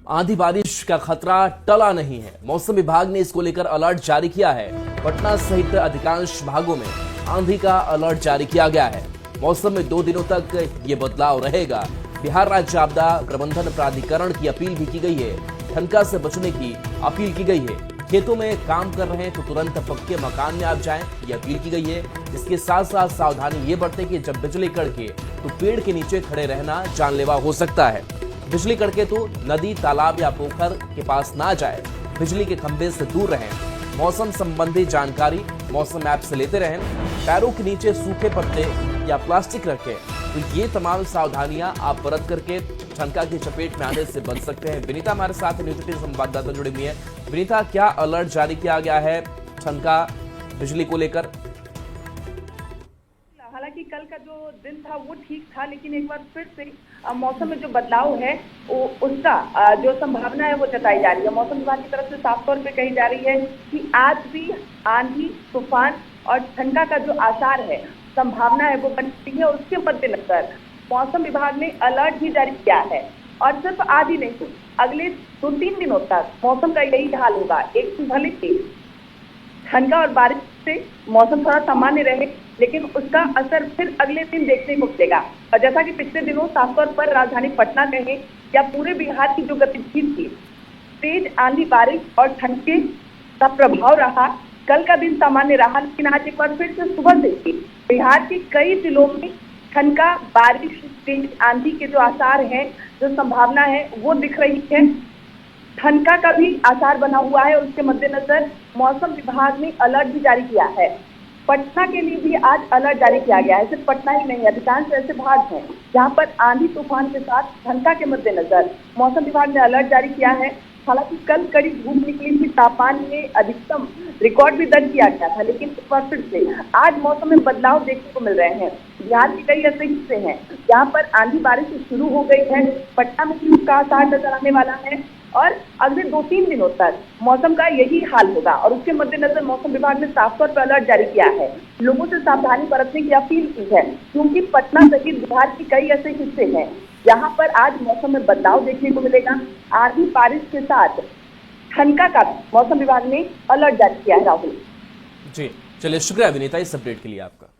आंधी बारिश का खतरा टला नहीं है। मौसम विभाग ने इसको लेकर अलर्ट जारी किया है। पटना सहित अधिकांश भागों में आंधी का अलर्ट जारी किया गया है। मौसम में 2 दिनों तक ये बदलाव रहेगा। बिहार राज्य आपदा प्रबंधन प्राधिकरण की अपील भी की गई है। ठनका से बचने की अपील की गई है। खेतों में काम कर रहे हैं तो तुरंत पक्के मकान में आप जाएं, ये अपील की गई है। इसके साथ साथ सावधानी ये बरतें कि जब बिजली कड़के तो पेड़ के नीचे खड़े रहना जानलेवा हो सकता है। बिजली कड़के तो नदी, तालाब या पोखर के पास ना जाए। बिजली के खंभे से दूर रहें। मौसम संबंधी जानकारी मौसम ऐप से लेते रहें। पैरों के नीचे सूखे पत्ते या प्लास्टिक रखें। तो ये तमाम सावधानियां आप बरत करके ठनका की चपेट में आने से बच सकते हैं। विनीता हमारे साथ न्यूज 18 संवाददाता जुड़ी हुई है। विनीता, क्या अलर्ट जारी किया गया है ठनका बिजली को लेकर? हालांकि कल का जो दिन था वो ठीक था, लेकिन एक बार फिर से मौसम में जो बदलाव है उसका जो संभावना है वो जताई जा रही है। मौसम विभाग की तरफ से साफ तौर पे कही जा रही है कि आज भी आंधी, तूफान और ठनका का जो आसार है, संभावना है वो बनी हुई है। और उसके मद्देनजर मौसम विभाग ने अलर्ट भी जारी किया है। और सिर्फ आज ही नहीं, अगले 2-3 दिनों तक मौसम का यही हाल होगा। एक भले ही ठनका और बारिश से मौसम थोड़ा सामान्य रहे, लेकिन उसका असर फिर अगले दिन देखने को मिलेगा। और जैसा कि पिछले दिनों खासतौर पर राजधानी पटना कहे या पूरे बिहार की जो गतिविधि थी, तेज आंधी, बारिश और ठनके का प्रभाव रहा। कल का दिन सामान्य रहा, लेकिन आज एक बार फिर से सुबह से ही बिहार के कई जिलों में ठनका, बारिश, तेज आंधी के जो आसार हैं, जो संभावना है वो दिख रही है। ठनका का भी आसार बना हुआ है। उसके मद्देनजर मौसम विभाग ने अलर्ट भी जारी किया है। पटना के लिए भी आज अलर्ट जारी किया गया है। सिर्फ पटना ही नहीं, अधिकांश ऐसे भाग हैं जहां पर आंधी तूफान के साथ ठनका के मद्देनजर मौसम विभाग ने अलर्ट जारी किया है। हालांकि कल कड़ी धूप निकली थी, तापमान में अधिकतम रिकॉर्ड भी दर्ज किया गया था, लेकिन इस बार फिर से आज मौसम में बदलाव देखने को मिल रहे हैं। बिहार के कई ऐसे हिस्से हैं जहाँ पर आंधी बारिश शुरू हो गई है। पटना में भी उसका आसार नजर आने वाला है और अगले 2-3 दिनों तक मौसम का यही हाल होगा। और उसके मद्देनजर मौसम विभाग ने साफ तौर पर अलर्ट जारी किया है। लोगों से सावधानी बरतने की अपील की है, क्योंकि पटना सहित बिहार के कई ऐसे हिस्से हैं जहां पर आज मौसम में बदलाव देखने को मिलेगा। आंधी बारिश के साथ ठनका का मौसम विभाग ने अलर्ट जारी किया है। राहुल जी, चलिए, शुक्रिया विनीता इस अपडेट के लिए आपका।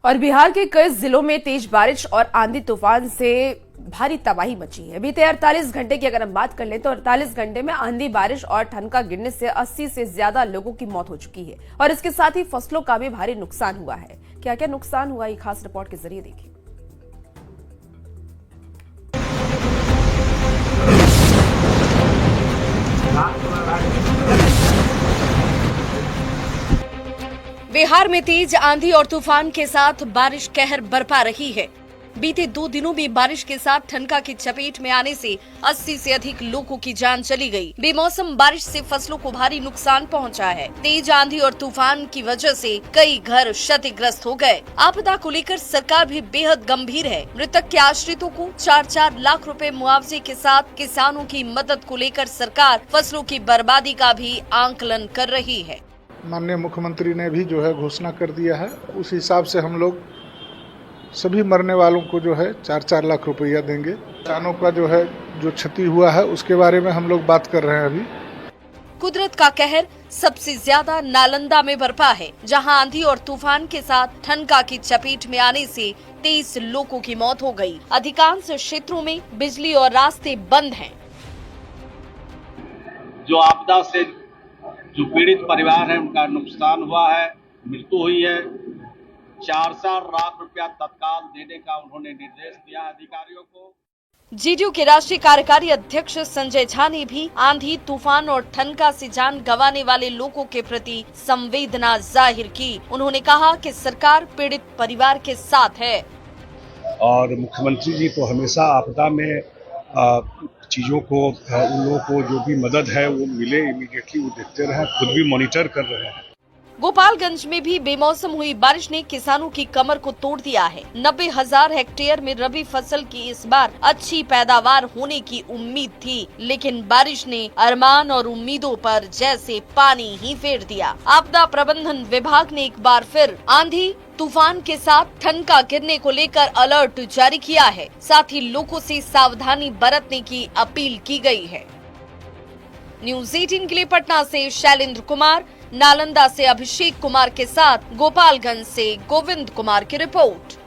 और बिहार के कई जिलों में तेज बारिश और आंधी तूफान से भारी तबाही मची है। बीते 48 घंटे की अगर हम बात कर लें तो 48 घंटे में आंधी, बारिश और ठनका गिरने से 80 से ज्यादा लोगों की मौत हो चुकी है। और इसके साथ ही फसलों का भी भारी नुकसान हुआ है। क्या क्या नुकसान हुआ, ये खास रिपोर्ट के जरिए देखिए। बिहार में तेज आंधी और तूफान के साथ बारिश कहर बरपा रही है। बीते 2 दिनों में बारिश के साथ ठनका की चपेट में आने से 80 से अधिक लोगों की जान चली गई। बेमौसम बारिश से फसलों को भारी नुकसान पहुंचा है। तेज आंधी और तूफान की वजह से कई घर क्षतिग्रस्त हो गए। आपदा को लेकर सरकार भी बेहद गंभीर है। मृतक के आश्रितों को 4-4 लाख रुपए मुआवजे के साथ किसानों की मदद को लेकर सरकार फसलों की बर्बादी का भी आंकलन कर रही है। माननीय मुख्यमंत्री ने भी जो है घोषणा कर दिया है। उस हिसाब से हम लोग सभी मरने वालों को जो है 4-4 लाख रुपया देंगे। किसानों का जो है जो क्षति हुआ है उसके बारे में हम लोग बात कर रहे हैं अभी। कुदरत का कहर सबसे ज्यादा नालंदा में बरपा है, जहां आंधी और तूफान के साथ ठनका की चपेट में आने से 23 लोगों की मौत हो गई। अधिकांश क्षेत्रों में बिजली और रास्ते बंद हैं। जो आपदा से जो पीड़ित परिवार है उनका नुकसान हुआ है, मृत्यु हुई है। 4-4 लाख रुपया तत्काल देने का उन्होंने निर्देश दिया अधिकारियों को। जीडीयू के राष्ट्रीय कार्यकारी अध्यक्ष संजय झा ने भी आंधी, तूफान और ठनका से जान गंवाने वाले लोगों के प्रति संवेदना जाहिर की। उन्होंने कहा कि सरकार पीड़ित परिवार के साथ है। और मुख्यमंत्री जी तो हमेशा आपदा में चीज़ों को, उन लोगों को जो भी मदद है वो मिले इमीडिएटली, वो देखते रहे, खुद भी मॉनिटर कर रहे हैं। गोपालगंज में भी बेमौसम हुई बारिश ने किसानों की कमर को तोड़ दिया है। 90,000 हेक्टेयर में रबी फसल की इस बार अच्छी पैदावार होने की उम्मीद थी, लेकिन बारिश ने अरमान और उम्मीदों पर जैसे पानी ही फेर दिया। आपदा प्रबंधन विभाग ने एक बार फिर आंधी, तूफान के साथ ठनका गिरने को लेकर अलर्ट जारी किया है। साथ ही लोगों से सावधानी बरतने की अपील की गई है। न्यूज़ 18 के लिए पटना से शैलेंद्र कुमार, नालंदा से अभिषेक कुमार के साथ गोपालगंज से गोविंद कुमार की रिपोर्ट।